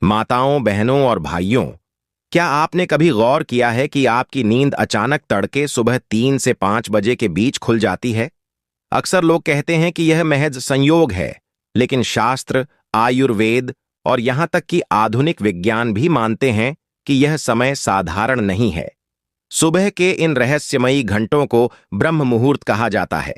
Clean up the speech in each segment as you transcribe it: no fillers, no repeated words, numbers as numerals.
माताओं, बहनों और भाइयों, क्या आपने कभी गौर किया है कि आपकी नींद अचानक तड़के सुबह 3 से 5 बजे के बीच खुल जाती है? अक्सर लोग कहते हैं कि यह महज संयोग है, लेकिन शास्त्र, आयुर्वेद और यहां तक कि आधुनिक विज्ञान भी मानते हैं कि यह समय साधारण नहीं है। सुबह के इन रहस्यमयी घंटों को ब्रह्म मुहूर्त कहा जाता है।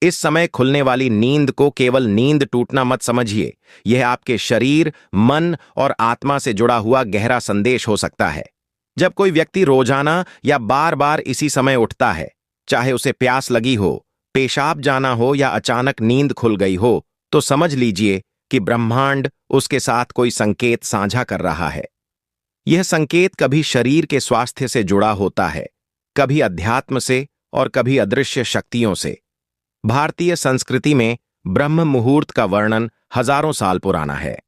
इस समय खुलने वाली नींद को केवल नींद टूटना मत समझिए। यह आपके शरीर, मन और आत्मा से जुड़ा हुआ गहरा संदेश हो सकता है। जब कोई व्यक्ति रोजाना या बार बार इसी समय उठता है, चाहे उसे प्यास लगी हो, पेशाब जाना हो या अचानक नींद खुल गई हो, तो समझ लीजिए कि ब्रह्मांड उसके साथ कोई संकेत साझा कर रहा है। यह संकेत कभी शरीर के स्वास्थ्य से जुड़ा होता है, कभी अध्यात्म से और कभी अदृश्य शक्तियों से। भारतीय संस्कृति में ब्रह्म मुहूर्त का वर्णन हजारों साल पुराना है।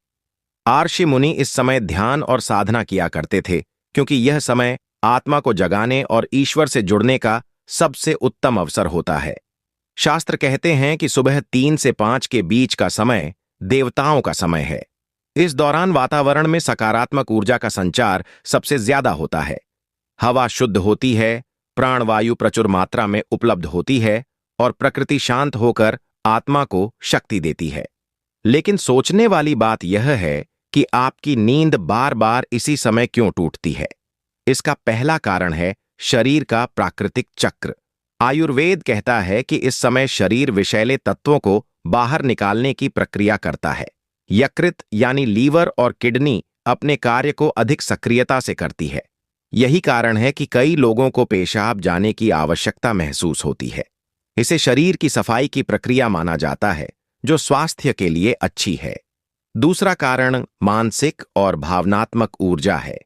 आर्षि मुनि इस समय ध्यान और साधना किया करते थे, क्योंकि यह समय आत्मा को जगाने और ईश्वर से जुड़ने का सबसे उत्तम अवसर होता है। शास्त्र कहते हैं कि सुबह 3 से 5 के बीच का समय देवताओं का समय है। इस दौरान वातावरण में सकारात्मक ऊर्जा का संचार सबसे ज्यादा होता है। हवा शुद्ध होती है, प्राणवायु प्रचुर मात्रा में उपलब्ध होती है और प्रकृति शांत होकर आत्मा को शक्ति देती है। लेकिन सोचने वाली बात यह है कि आपकी नींद बार बार इसी समय क्यों टूटती है। इसका पहला कारण है शरीर का प्राकृतिक चक्र। आयुर्वेद कहता है कि इस समय शरीर विषैले तत्वों को बाहर निकालने की प्रक्रिया करता है। यकृत यानी लीवर और किडनी अपने कार्य को अधिक सक्रियता से करती है। यही कारण है कि कई लोगों को पेशाब जाने की आवश्यकता महसूस होती है। इसे शरीर की सफाई की प्रक्रिया माना जाता है, जो स्वास्थ्य के लिए अच्छी है। दूसरा कारण मानसिक और भावनात्मक ऊर्जा है।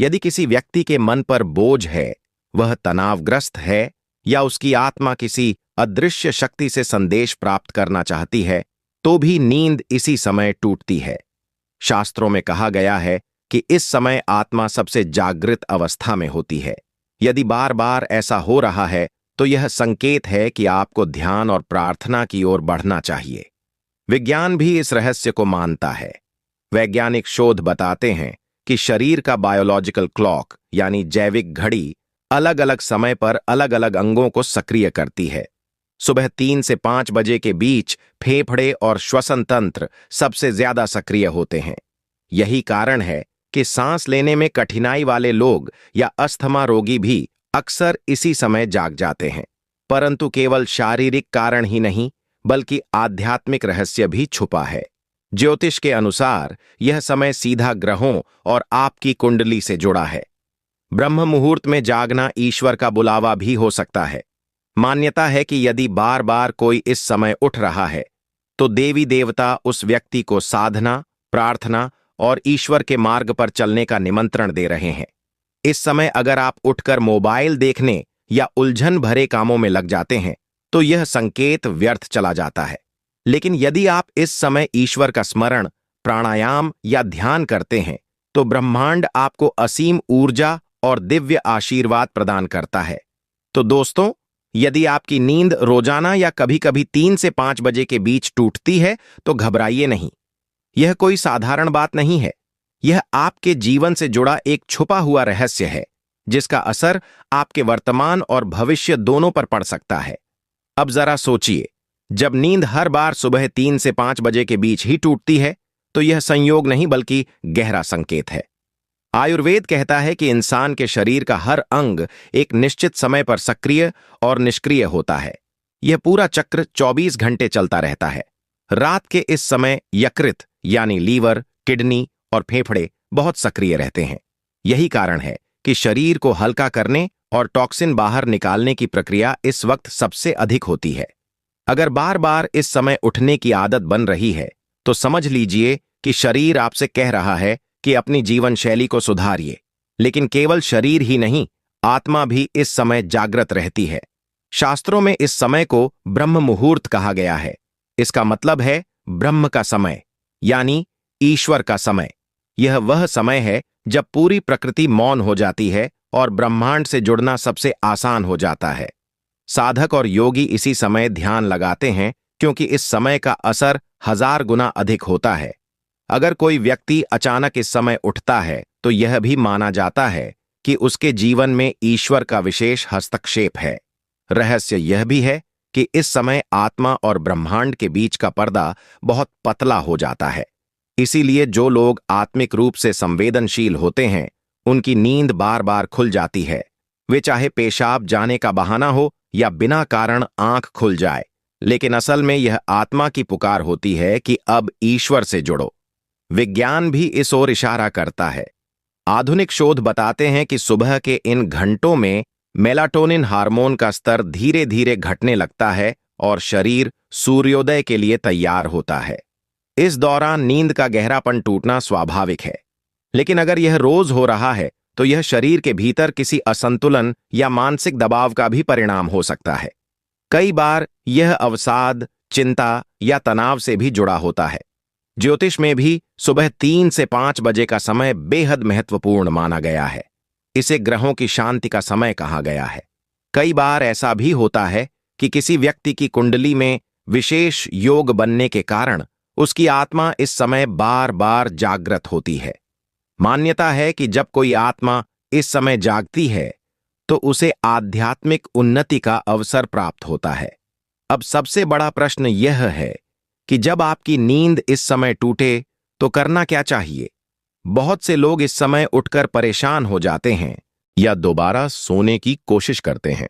यदि किसी व्यक्ति के मन पर बोझ है, वह तनावग्रस्त है या उसकी आत्मा किसी अदृश्य शक्ति से संदेश प्राप्त करना चाहती है, तो भी नींद इसी समय टूटती है। शास्त्रों में कहा गया है कि इस समय आत्मा सबसे जागृत अवस्था में होती है। यदि बार बार ऐसा हो रहा है, तो यह संकेत है कि आपको ध्यान और प्रार्थना की ओर बढ़ना चाहिए। विज्ञान भी इस रहस्य को मानता है। वैज्ञानिक शोध बताते हैं कि शरीर का बायोलॉजिकल क्लॉक यानी जैविक घड़ी अलग अलग समय पर अलग अलग अंगों को सक्रिय करती है। सुबह 3 से 5 बजे के बीच फेफड़े और श्वसन तंत्र सबसे ज्यादा सक्रिय होते हैं। यही कारण है कि सांस लेने में कठिनाई वाले लोग या अस्थमा रोगी भी अक्सर इसी समय जाग जाते हैं। परंतु केवल शारीरिक कारण ही नहीं, बल्कि आध्यात्मिक रहस्य भी छुपा है। ज्योतिष के अनुसार यह समय सीधा ग्रहों और आपकी कुंडली से जुड़ा है। ब्रह्म मुहूर्त में जागना ईश्वर का बुलावा भी हो सकता है। मान्यता है कि यदि बार बार कोई इस समय उठ रहा है, तो देवी देवता उस व्यक्ति को साधना, प्रार्थना और ईश्वर के मार्ग पर चलने का निमंत्रण दे रहे हैं। इस समय अगर आप उठकर मोबाइल देखने या उलझन भरे कामों में लग जाते हैं, तो यह संकेत व्यर्थ चला जाता है। लेकिन यदि आप इस समय ईश्वर का स्मरण, प्राणायाम या ध्यान करते हैं, तो ब्रह्मांड आपको असीम ऊर्जा और दिव्य आशीर्वाद प्रदान करता है। तो दोस्तों, यदि आपकी नींद रोजाना या कभी-कभी 3 से 5 बजे के बीच टूटती है, तो घबराइए नहीं। यह कोई साधारण बात नहीं है। यह आपके जीवन से जुड़ा एक छुपा हुआ रहस्य है, जिसका असर आपके वर्तमान और भविष्य दोनों पर पड़ सकता है। अब जरा सोचिए, जब नींद हर बार सुबह 3 से 5 बजे के बीच ही टूटती है, तो यह संयोग नहीं बल्कि गहरा संकेत है। आयुर्वेद कहता है कि इंसान के शरीर का हर अंग एक निश्चित समय पर सक्रिय और निष्क्रिय होता है। यह पूरा चक्र 24 घंटे चलता रहता है। रात के इस समय यकृत यानी लीवर, किडनी और फेफड़े बहुत सक्रिय रहते हैं। यही कारण है कि शरीर को हल्का करने और टॉक्सिन बाहर निकालने की प्रक्रिया इस वक्त सबसे अधिक होती है। अगर बार बार इस समय उठने की आदत बन रही है, तो समझ लीजिए कि शरीर आपसे कह रहा है कि अपनी जीवन शैली को सुधारिए। लेकिन केवल शरीर ही नहीं, आत्मा भी इस समय जागृत रहती है। शास्त्रों में इस समय को ब्रह्म मुहूर्त कहा गया है। इसका मतलब है ब्रह्म का समय, यानी ईश्वर का समय। यह वह समय है जब पूरी प्रकृति मौन हो जाती है और ब्रह्मांड से जुड़ना सबसे आसान हो जाता है। साधक और योगी इसी समय ध्यान लगाते हैं, क्योंकि इस समय का असर 1000 गुना अधिक होता है। अगर कोई व्यक्ति अचानक इस समय उठता है तो यह भी माना जाता है कि उसके जीवन में ईश्वर का विशेष हस्तक्षेप है। रहस्य यह भी है कि इस समय आत्मा और ब्रह्मांड के बीच का पर्दा बहुत पतला हो जाता है। इसीलिए जो लोग आत्मिक रूप से संवेदनशील होते हैं उनकी नींद बार बार खुल जाती है, वे चाहे पेशाब जाने का बहाना हो या बिना कारण आंख खुल जाए। लेकिन असल में यह आत्मा की पुकार होती है कि अब ईश्वर से जुड़ो। विज्ञान भी इस ओर इशारा करता है। आधुनिक शोध बताते हैं कि सुबह के इन घंटों में मेलाटोनिन हार्मोन का स्तर धीरे धीरे घटने लगता है और शरीर सूर्योदय के लिए तैयार होता है। इस दौरान नींद का गहरापन टूटना स्वाभाविक है, लेकिन अगर यह रोज हो रहा है तो यह शरीर के भीतर किसी असंतुलन या मानसिक दबाव का भी परिणाम हो सकता है। कई बार यह अवसाद, चिंता या तनाव से भी जुड़ा होता है। ज्योतिष में भी सुबह 3 से 5 बजे का समय बेहद महत्वपूर्ण माना गया है। इसे ग्रहों की शांति का समय कहा गया है। कई बार ऐसा भी होता है कि किसी व्यक्ति की कुंडली में विशेष योग बनने के कारण उसकी आत्मा इस समय बार बार जागृत होती है। मान्यता है कि जब कोई आत्मा इस समय जागती है तो उसे आध्यात्मिक उन्नति का अवसर प्राप्त होता है। अब सबसे बड़ा प्रश्न यह है कि जब आपकी नींद इस समय टूटे तो करना क्या चाहिए। बहुत से लोग इस समय उठकर परेशान हो जाते हैं या दोबारा सोने की कोशिश करते हैं,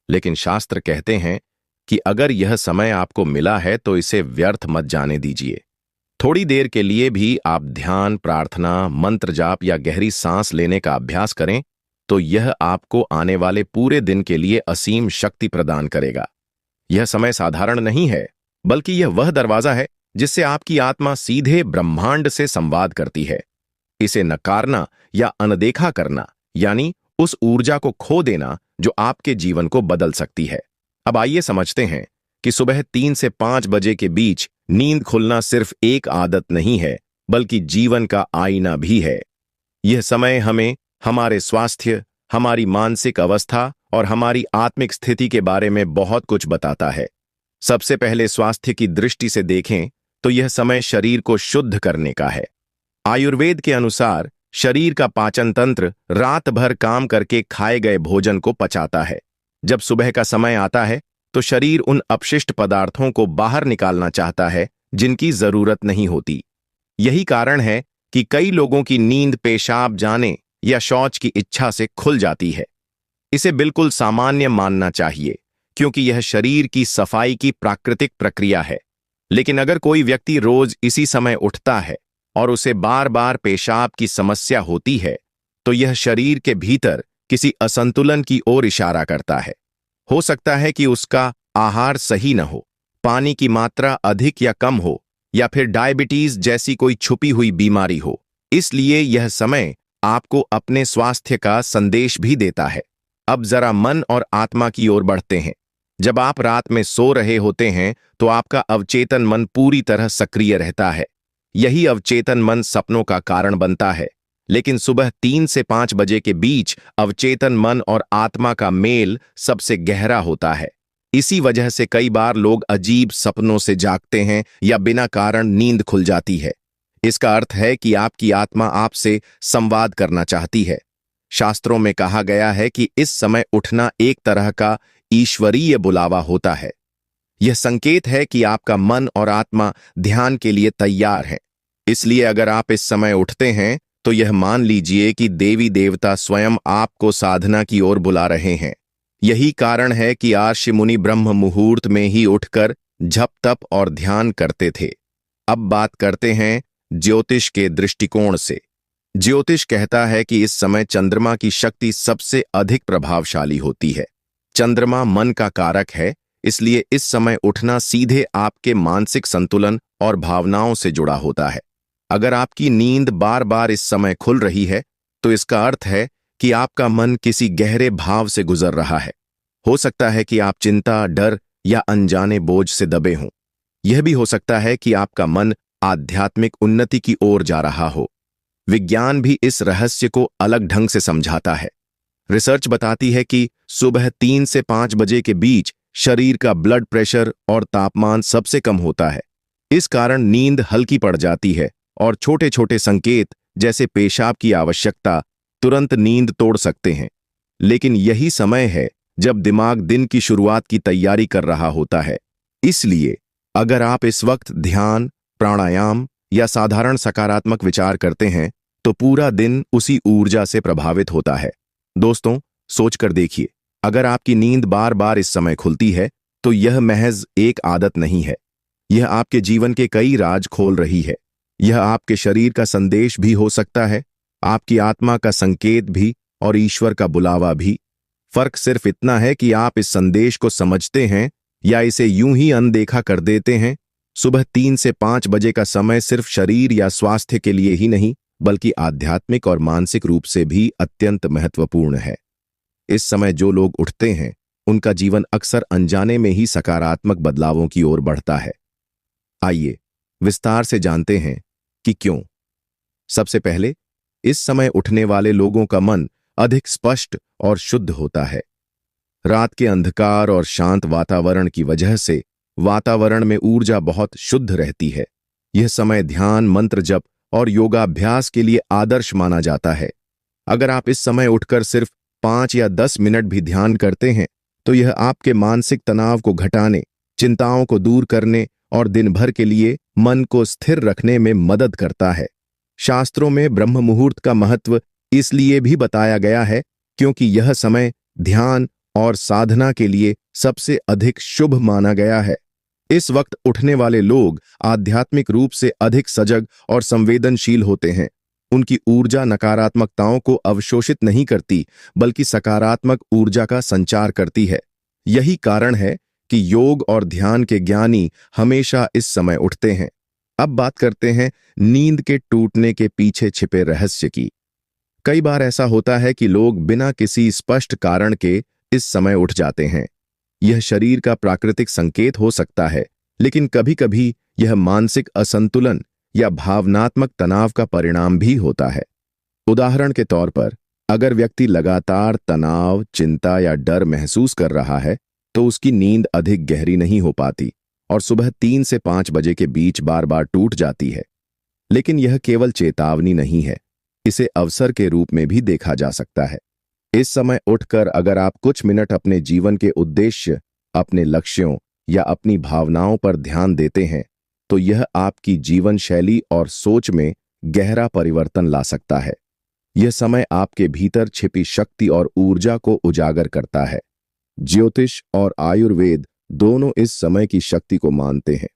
लेकिन शास्त्र कहते हैं कि अगर यह समय आपको मिला है तो इसे व्यर्थ मत जाने दीजिए। थोड़ी देर के लिए भी आप ध्यान, प्रार्थना, मंत्र जाप या गहरी सांस लेने का अभ्यास करें तो यह आपको आने वाले पूरे दिन के लिए असीम शक्ति प्रदान करेगा। यह समय साधारण नहीं है, बल्कि यह वह दरवाजा है जिससे आपकी आत्मा सीधे ब्रह्मांड से संवाद करती है। इसे नकारना या अनदेखा करना यानी उस ऊर्जा को खो देना जो आपके जीवन को बदल सकती है। अब आइए समझते हैं कि सुबह 3 से 5 बजे के बीच नींद खुलना सिर्फ एक आदत नहीं है, बल्कि जीवन का आईना भी है। यह समय हमें हमारे स्वास्थ्य, हमारी मानसिक अवस्था और हमारी आत्मिक स्थिति के बारे में बहुत कुछ बताता है। सबसे पहले स्वास्थ्य की दृष्टि से देखें तो यह समय शरीर को शुद्ध करने का है। आयुर्वेद के अनुसार शरीर का पाचन तंत्र रात भर काम करके खाए गए भोजन को पचाता है। जब सुबह का समय आता है तो शरीर उन अपशिष्ट पदार्थों को बाहर निकालना चाहता है जिनकी जरूरत नहीं होती। यही कारण है कि कई लोगों की नींद पेशाब जाने या शौच की इच्छा से खुल जाती है। इसे बिल्कुल सामान्य मानना चाहिए, क्योंकि यह शरीर की सफाई की प्राकृतिक प्रक्रिया है। लेकिन अगर कोई व्यक्ति रोज इसी समय उठता है और उसे बार बार पेशाब की समस्या होती है तो यह शरीर के भीतर किसी असंतुलन की ओर इशारा करता है। हो सकता है कि उसका आहार सही न हो, पानी की मात्रा अधिक या कम हो, या फिर डायबिटीज जैसी कोई छुपी हुई बीमारी हो। इसलिए यह समय आपको अपने स्वास्थ्य का संदेश भी देता है। अब जरा मन और आत्मा की ओर बढ़ते हैं। जब आप रात में सो रहे होते हैं तो आपका अवचेतन मन पूरी तरह सक्रिय रहता है। यही अवचेतन मन सपनों का कारण बनता है। लेकिन सुबह 3 से 5 बजे के बीच अवचेतन मन और आत्मा का मेल सबसे गहरा होता है। इसी वजह से कई बार लोग अजीब सपनों से जागते हैं या बिना कारण नींद खुल जाती है। इसका अर्थ है कि आपकी आत्मा आपसे संवाद करना चाहती है। शास्त्रों में कहा गया है कि इस समय उठना एक तरह का ईश्वरीय बुलावा होता है। यह संकेत है कि आपका मन और आत्मा ध्यान के लिए तैयार है। इसलिए अगर आप इस समय उठते हैं तो यह मान लीजिए कि देवी देवता स्वयं आपको साधना की ओर बुला रहे हैं। यही कारण है कि आर्षि मुनि ब्रह्म मुहूर्त में ही उठकर जप तप और ध्यान करते थे। अब बात करते हैं ज्योतिष के दृष्टिकोण से। ज्योतिष कहता है कि इस समय चंद्रमा की शक्ति सबसे अधिक प्रभावशाली होती है। चंद्रमा मन का कारक है, इसलिए इस समय उठना सीधे आपके मानसिक संतुलन और भावनाओं से जुड़ा होता है। अगर आपकी नींद बार बार इस समय खुल रही है तो इसका अर्थ है कि आपका मन किसी गहरे भाव से गुजर रहा है। हो सकता है कि आप चिंता, डर या अनजाने बोझ से दबे हों। यह भी हो सकता है कि आपका मन आध्यात्मिक उन्नति की ओर जा रहा हो। विज्ञान भी इस रहस्य को अलग ढंग से समझाता है। रिसर्च बताती है कि सुबह 3 से 5 बजे के बीच शरीर का ब्लड प्रेशर और तापमान सबसे कम होता है। इस कारण नींद हल्की पड़ जाती है और छोटे छोटे संकेत जैसे पेशाब की आवश्यकता तुरंत नींद तोड़ सकते हैं। लेकिन यही समय है जब दिमाग दिन की शुरुआत की तैयारी कर रहा होता है। इसलिए अगर आप इस वक्त ध्यान, प्राणायाम या साधारण सकारात्मक विचार करते हैं तो पूरा दिन उसी ऊर्जा से प्रभावित होता है। दोस्तों, सोचकर देखिए, अगर आपकी नींद बार बार इस समय खुलती है तो यह महज एक आदत नहीं है। यह आपके जीवन के कई राज खोल रही है। यह आपके शरीर का संदेश भी हो सकता है, आपकी आत्मा का संकेत भी और ईश्वर का बुलावा भी। फर्क सिर्फ इतना है कि आप इस संदेश को समझते हैं या इसे यूं ही अनदेखा कर देते हैं। सुबह 3 से 5 बजे का समय सिर्फ शरीर या स्वास्थ्य के लिए ही नहीं, बल्कि आध्यात्मिक और मानसिक रूप से भी अत्यंत महत्वपूर्ण है। इस समय जो लोग उठते हैं उनका जीवन अक्सर अनजाने में ही सकारात्मक बदलावों की ओर बढ़ता है। आइए विस्तार से जानते हैं कि क्यों। सबसे पहले, इस समय उठने वाले लोगों का मन अधिक स्पष्ट और शुद्ध होता है। रात के अंधकार और शांत वातावरण की वजह से वातावरण में ऊर्जा बहुत शुद्ध रहती है। यह समय ध्यान, मंत्र जप और योगाभ्यास के लिए आदर्श माना जाता है। अगर आप इस समय उठकर सिर्फ 5 या 10 मिनट भी ध्यान करते हैं तो यह आपके मानसिक तनाव को घटाने, चिंताओं को दूर करने और दिन भर के लिए मन को स्थिर रखने में मदद करता है। शास्त्रों में ब्रह्म मुहूर्त का महत्व इसलिए भी बताया गया है क्योंकि यह समय ध्यान और साधना के लिए सबसे अधिक शुभ माना गया है। इस वक्त उठने वाले लोग आध्यात्मिक रूप से अधिक सजग और संवेदनशील होते हैं। उनकी ऊर्जा नकारात्मकताओं को अवशोषित नहीं करती, बल्कि सकारात्मक ऊर्जा का संचार करती है। यही कारण है कि योग और ध्यान के ज्ञानी हमेशा इस समय उठते हैं। अब बात करते हैं नींद के टूटने के पीछे छिपे रहस्य की। कई बार ऐसा होता है कि लोग बिना किसी स्पष्ट कारण के इस समय उठ जाते हैं। यह शरीर का प्राकृतिक संकेत हो सकता है, लेकिन कभी-कभी यह मानसिक असंतुलन या भावनात्मक तनाव का परिणाम भी होता है। उदाहरण के तौर पर, अगर व्यक्ति लगातार तनाव, चिंता या डर महसूस कर रहा है तो उसकी नींद अधिक गहरी नहीं हो पाती और सुबह 3 से 5 बजे के बीच बार बार टूट जाती है। लेकिन यह केवल चेतावनी नहीं है, इसे अवसर के रूप में भी देखा जा सकता है। इस समय उठकर अगर आप कुछ मिनट अपने जीवन के उद्देश्य, अपने लक्ष्यों या अपनी भावनाओं पर ध्यान देते हैं तो यह आपकी जीवन शैली और सोच में गहरा परिवर्तन ला सकता है। यह समय आपके भीतर छिपी शक्ति और ऊर्जा को उजागर करता है। ज्योतिष और आयुर्वेद दोनों इस समय की शक्ति को मानते हैं।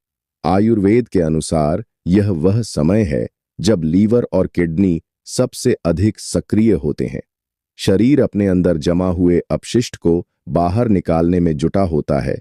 आयुर्वेद के अनुसार यह वह समय है जब लीवर और किडनी सबसे अधिक सक्रिय होते हैं। शरीर अपने अंदर जमा हुए अपशिष्ट को बाहर निकालने में जुटा होता है